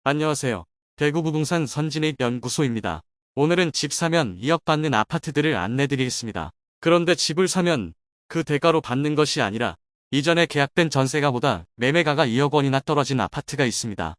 안녕하세요. 대구 부동산 선진입 연구소입니다. 오늘은 집 사면 2억 받는 아파트들을 안내드리겠습니다. 그런데 집을 사면 그 대가로 받는 것이 아니라 이전에 계약된 전세가보다 매매가가 2억 원이나 떨어진 아파트가 있습니다.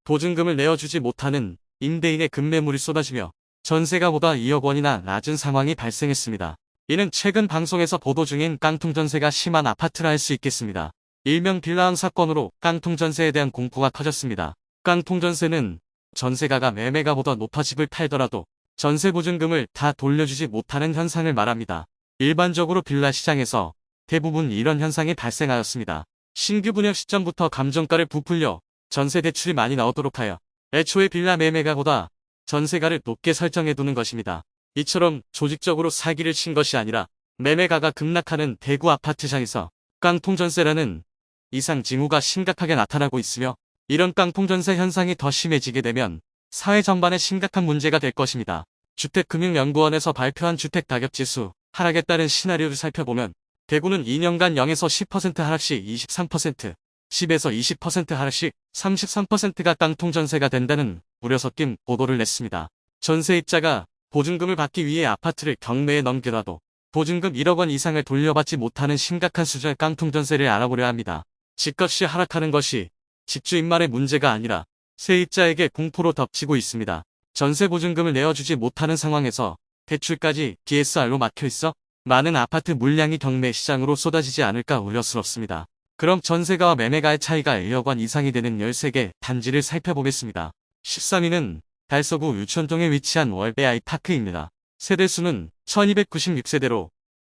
보증금을 내어주지 못하는 임대인의 급매물이 쏟아지며 전세가보다 2억 원이나 낮은 상황이 발생했습니다. 이는 최근 방송에서 보도 중인 깡통전세가 심한 아파트라 할 수 있겠습니다. 일명 빌라왕 사건으로 깡통전세에 대한 공포가 커졌습니다. 깡통전세는 전세가가 매매가보다 높아 집을 팔더라도 전세보증금을 다 돌려주지 못하는 현상을 말합니다. 일반적으로 빌라 시장에서 대부분 이런 현상이 발생하였습니다. 신규 분양 시점부터 감정가를 부풀려 전세 대출이 많이 나오도록 하여 애초에 빌라 매매가보다 전세가를 높게 설정해두는 것입니다. 이처럼 조직적으로 사기를 친 것이 아니라 매매가가 급락하는 대구 아파트장에서 깡통전세라는 이상 징후가 심각하게 나타나고 있으며 이런 깡통전세 현상이 더 심해지게 되면 사회 전반에 심각한 문제가 될 것입니다. 주택금융연구원에서 발표한 주택가격지수 하락에 따른 시나리오를 살펴보면 대구는 2년간 0에서 10% 하락시 23%, 10에서 20% 하락시 33%가 깡통전세가 된다는 우려 섞인 보도를 냈습니다. 전세입자가 보증금을 받기 위해 아파트를 경매에 넘기라도 보증금 1억 원 이상을 돌려받지 못하는 심각한 수준의 깡통전세를 알아보려 합니다. 집값이 하락하는 것이 집주인만의 문제가 아니라 세입자에게 공포로 덮치고 있습니다. 전세 보증금을 내어주지 못하는 상황에서 대출까지 DSR로 막혀있어 많은 아파트 물량이 경매 시장으로 쏟아지지 않을까 우려스럽습니다. 그럼 전세가와 매매가의 차이가 1억 원 이상이 되는 13개 단지를 살펴보겠습니다. 13위는 달서구 유천동에 위치한 월베 아이파크입니다. 세대수는 1296세대로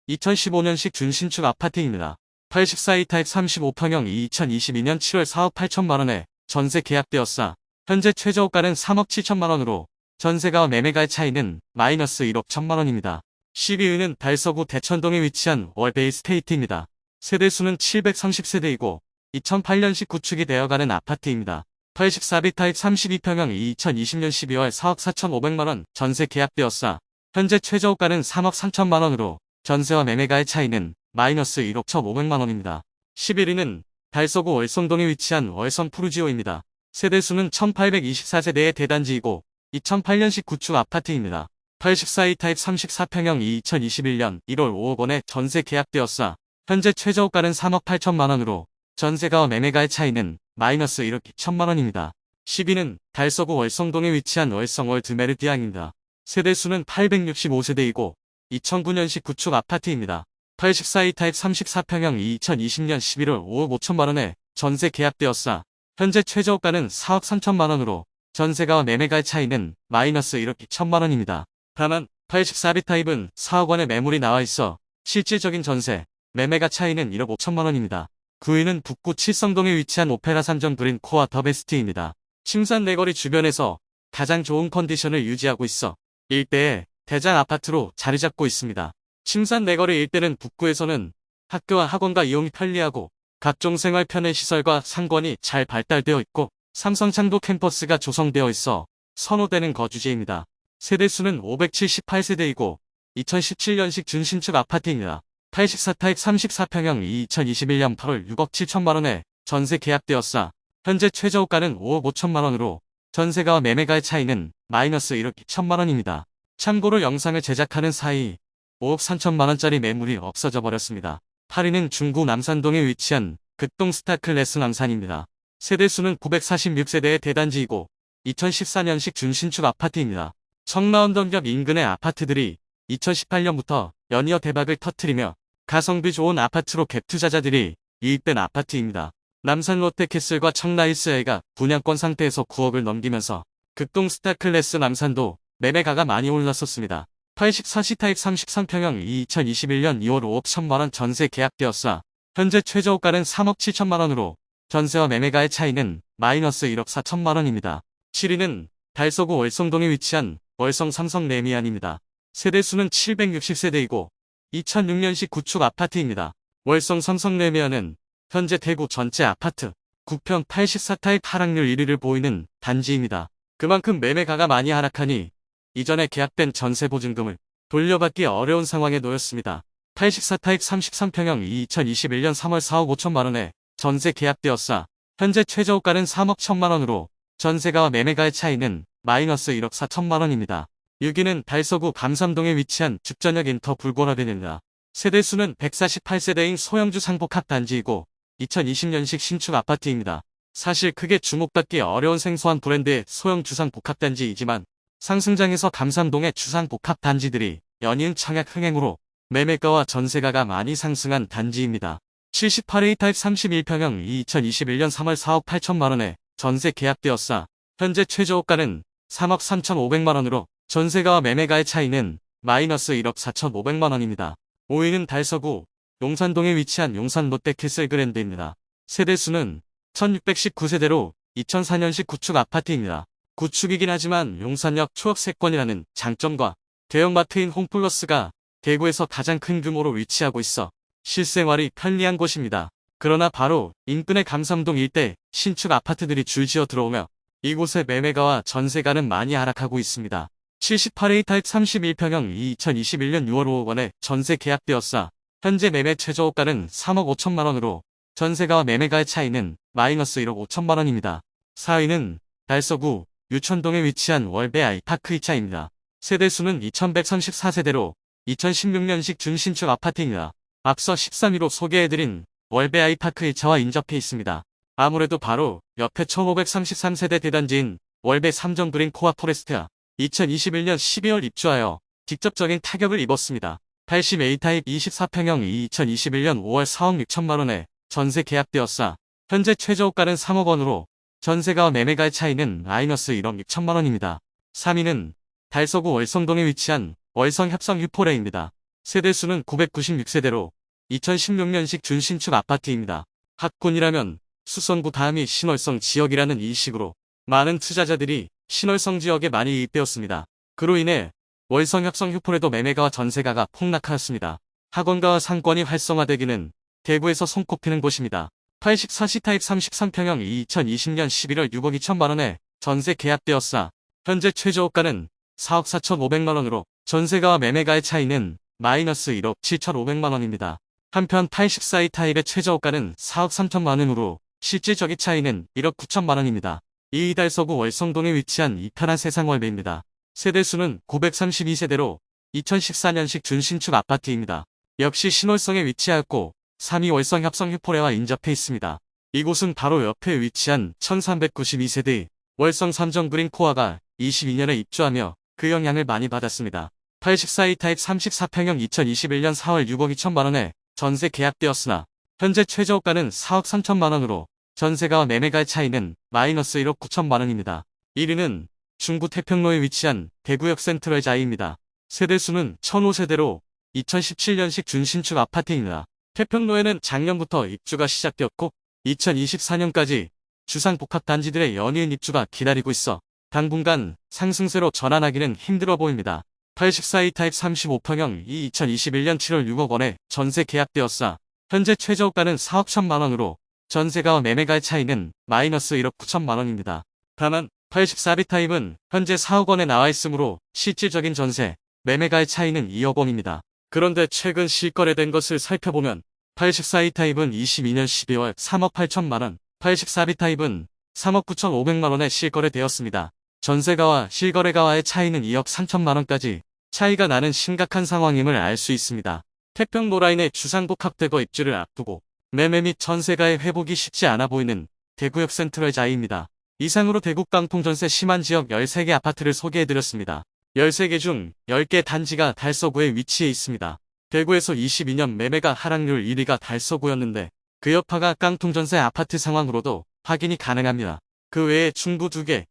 2015년식 준신축 아파트입니다. 84이 타입 35평형 2022년 7월 4억 8천만원에 전세 계약되었사 현재 최저가는 3억 7천만원으로 전세가와 매매가의 차이는 마이너스 1억 1천만원입니다. 12위는 달서구 대천동에 위치한 월베이 스테이트입니다. 세대수는 730세대이고 2008년식 구축이 되어가는 아파트입니다. 84비 타입 32평형 2020년 12월 4억 4천5백만원 전세 계약되었사 현재 최저가는 3억 3천만원으로 전세와 매매가의 차이는 마이너스 1억 1,500만원입니다. 11위는 달서구 월성동에 위치한 월성 푸르지오입니다. 세대수는 1824세대의 대단지이고 2008년식 구축 아파트입니다. 84이 타입 34평형 2021년 1월 5억 원에 전세 계약되었사 현재 최저가는 3억 8천만원으로 전세가와 매매가의 차이는 마이너스 1억 2천만원입니다. 10위는 달서구 월성동에 위치한 월성 월드메르디앙입니다. 세대수는 865세대이고 2009년식 구축 아파트입니다. 84이 타입 34평형 2020년 11월 5억 5천만원에 전세 계약되었사 현재 최저가는 4억 3천만원으로 전세가와 매매가의 차이는 마이너스 1억 2천만원입니다. 다만 84비 타입은 4억 원의 매물이 나와있어 실질적인 전세, 매매가 차이는 1억 5천만원입니다. 9위는 북구 칠성동에 위치한 오페라 3정 그린 코아 더 베스트입니다. 침산 내거리 주변에서 가장 좋은 컨디션을 유지하고 있어 일대에 대장 아파트로 자리잡고 있습니다. 침산 내거리 일대는 북구에서는 학교와 학원가 이용이 편리하고 각종 생활 편의 시설과 상권이 잘 발달되어 있고 삼성창도 캠퍼스가 조성되어 있어 선호되는 거주지입니다. 세대수는 578세대이고 2017년식 준신축 아파트입니다. 84 타입 34평형 2021년 8월 6억 7천만원에 전세 계약되었사 현재 최저가는 5억 5천만원으로 전세가와 매매가의 차이는 마이너스 1억 2천만원입니다. 참고로 영상을 제작하는 사이 5억 3천만원짜리 매물이 없어져 버렸습니다. 8위는 중구 남산동에 위치한 극동 스타클래스 남산입니다. 세대수는 946세대의 대단지이고 2014년식 준신축 아파트입니다. 청라언덕역 인근의 아파트들이 2018년부터 연이어 대박을 터뜨리며 가성비 좋은 아파트로 갭 투자자들이 이입된 아파트입니다. 남산 롯데캐슬과 청라힐스A가 분양권 상태에서 9억을 넘기면서 극동 스타클래스 남산도 매매가가 많이 올랐었습니다. 84시 타입 33평형 2021년 2월 5억 1천만원 전세 계약되었사 현재 최저가는 3억 7천만원으로 전세와 매매가의 차이는 마이너스 1억 4천만원입니다. 7위는 달서구 월성동에 위치한 월성 삼성 레미안입니다. 세대수는 760세대이고 2006년식 구축 아파트입니다. 월성 삼성 레미안은 현재 대구 전체 아파트 9평 84 타입 하락률 1위를 보이는 단지입니다. 그만큼 매매가가 많이 하락하니 이전에 계약된 전세 보증금을 돌려받기 어려운 상황에 놓였습니다. 84 타입 33평형 2021년 3월 4억 5천만원에 전세 계약되었사 현재 최저가는 3억 1천만원으로 전세가와 매매가의 차이는 마이너스 1억 4천만 원입니다. 6위는 달서구 감삼동에 위치한 죽전역 인터 불고라베입니다. 세대수는 148세대인 소형주 상복합단지이고 2020년식 신축 아파트입니다. 사실 크게 주목받기 어려운 생소한 브랜드의 소형 주상복합단지이지만 상승장에서 감삼동의 주상복합단지들이 연이은 청약 흥행으로 매매가와 전세가가 많이 상승한 단지입니다. 78A 타입 31평형이 2021년 3월 4억 8천만원에 전세 계약되었사 현재 최저호가는 3억 3,500만원으로 전세가와 매매가의 차이는 마이너스 1억 4,500만원입니다. 5위는 달서구 용산동에 위치한 용산 롯데캐슬그랜드입니다. 세대수는 1619세대로 2004년식 구축 아파트입니다. 구축이긴 하지만 용산역 초역세권이라는 장점과 대형마트인 홈플러스가 대구에서 가장 큰 규모로 위치하고 있어 실생활이 편리한 곳입니다. 그러나 바로 인근의 감삼동 일대 신축 아파트들이 줄지어 들어오며 이곳의 매매가와 전세가는 많이 하락하고 있습니다. 78A 타입 31평형이 2021년 6월 5억 원에 전세 계약되었사 현재 매매 최저호가는 3억 5천만 원으로 전세가와 매매가의 차이는 마이너스 1억 5천만 원입니다. 4위는 달서구 유천동에 위치한 월베 아이파크 2차입니다. 세대수는 2134세대로 2016년식 준신축 아파트입니다. 앞서 13위로 소개해드린 월베 아이파크 1차와 인접해 있습니다. 아무래도 바로 옆에 1533세대 대단지인 월베 삼정그린 코아포레스트가 2021년 12월 입주하여 직접적인 타격을 입었습니다. 80A 타입 24평형이 2021년 5월 4억 6천만 원에 전세 계약되었사 현재 최저호가는 3억 원으로 전세가와 매매가의 차이는 마이너스 1억 6천만 원입니다. 3위는 달서구 월성동에 위치한 월성협성 휴포레입니다. 세대수는 996세대로 2016년식 준신축 아파트입니다. 학군이라면 수성구 다음이 신월성 지역이라는 인식으로 많은 투자자들이 신월성 지역에 많이 이입되었습니다. 그로 인해 월성협성 휴포레도 매매가와 전세가가 폭락하였습니다. 학원가와 상권이 활성화되기는 대구에서 손꼽히는 곳입니다. 84시 타입 33평형이 2020년 11월 6억 2천만 원에 전세 계약되었사 현재 최저호가는 4억 4,500만 원으로 전세가와 매매가의 차이는 마이너스 1억 7,500만 원입니다. 한편 84이 타입의 최저호가는 4억 3천만 원으로 실질적인 차이는 1억 9천만 원입니다. 2위 달서구 월성동에 위치한 이편한 세상월베입니다. 세대수는 932세대로 2014년식 준신축 아파트입니다. 역시 신월성에 위치하였고 3위 월성협성 휴포레와 인접해 있습니다. 이곳은 바로 옆에 위치한 1392세대의 월성 삼정그린 코아가 22년에 입주하며 그 영향을 많이 받았습니다. 84이 타입 34평형 2021년 4월 6억 2천만 원에 전세 계약되었으나 현재 최저호가는 4억 3천만 원으로 전세가와 매매가의 차이는 마이너스 1억 9천만 원입니다. 1위는 중구 태평로에 위치한 대구역 센트럴 자이입니다. 세대수는 1005세대로 2017년식 준신축 아파트입니다. 태평로에는 작년부터 입주가 시작되었고 2024년까지 주상복합단지들의 연이은 입주가 기다리고 있어 당분간 상승세로 전환하기는 힘들어 보입니다. 84이 타입 35평형이 2021년 7월 6억 원에 전세 계약되었사 현재 최저호가는 4억 1천만 원으로 전세가와 매매가의 차이는 마이너스 1억 9천만 원입니다. 다만 84B 타입은 현재 4억 원에 나와 있으므로 실질적인 전세, 매매가의 차이는 2억 원입니다. 그런데 최근 실거래된 것을 살펴보면 84E 타입은 22년 12월 3억 8천만 원, 84B 타입은 3억 9,500만 원에 실거래되었습니다. 전세가와 실거래가와의 차이는 2억 3천만 원까지 차이가 나는 심각한 상황임을 알 수 있습니다. 태평로 라인의 주상복합대거 입주를 앞두고 매매 및 전세가의 회복이 쉽지 않아 보이는 대구역 센트럴 자이입니다. 이상으로 대구 깡통전세 심한 지역 13개 아파트를 소개해드렸습니다. 13개 중 10개 단지가 달서구에 위치해 있습니다. 대구에서 22년 매매가 하락률 1위가 달서구였는데 그 여파가 깡통전세 아파트 상황으로도 확인이 가능합니다. 그 외에 중구 2개,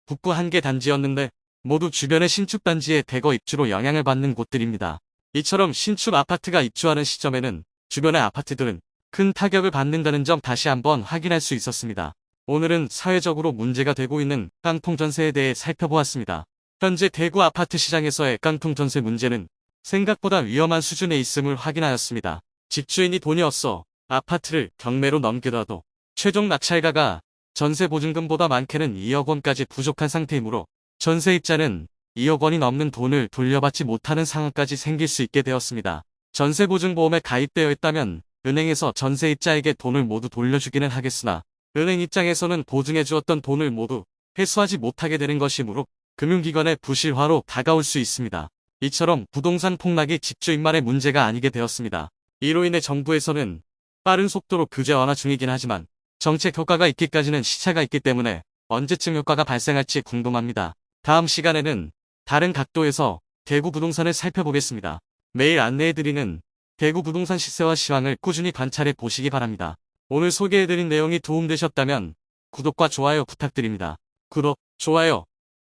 북구 1개 단지였는데 모두 주변의 신축 단지의 대거 입주로 영향을 받는 곳들입니다. 이처럼 신축 아파트가 입주하는 시점에는 주변의 아파트들은 큰 타격을 받는다는 점 다시 한번 확인할 수 있었습니다. 오늘은 사회적으로 문제가 되고 있는 깡통전세에 대해 살펴보았습니다. 현재 대구 아파트 시장에서의 깡통전세 문제는 생각보다 위험한 수준에 있음을 확인하였습니다. 집주인이 돈이 없어 아파트를 경매로 넘기더라도 최종 낙찰가가 전세 보증금보다 많게는 2억 원까지 부족한 상태이므로 전세입자는 2억 원이 넘는 돈을 돌려받지 못하는 상황까지 생길 수 있게 되었습니다. 전세보증보험에 가입되어 있다면 은행에서 전세입자에게 돈을 모두 돌려주기는 하겠으나 은행 입장에서는 보증해 주었던 돈을 모두 회수하지 못하게 되는 것이므로 금융기관의 부실화로 다가올 수 있습니다. 이처럼 부동산 폭락이 집주인만의 문제가 아니게 되었습니다. 이로 인해 정부에서는 빠른 속도로 규제 완화 중이긴 하지만 정책 효과가 있기까지는 시차가 있기 때문에 언제쯤 효과가 발생할지 궁금합니다. 다음 시간에는 다른 각도에서 대구 부동산을 살펴보겠습니다. 매일 안내해드리는 대구 부동산 시세와 시황을 꾸준히 관찰해 보시기 바랍니다. 오늘 소개해드린 내용이 도움되셨다면 구독과 좋아요 부탁드립니다. 구독, 좋아요,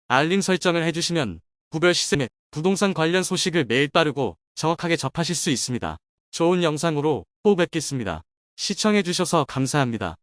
알림 설정을 해주시면 구별 시세 및 부동산 관련 소식을 매일 빠르고 정확하게 접하실 수 있습니다. 좋은 영상으로 또 뵙겠습니다. 시청해주셔서 감사합니다.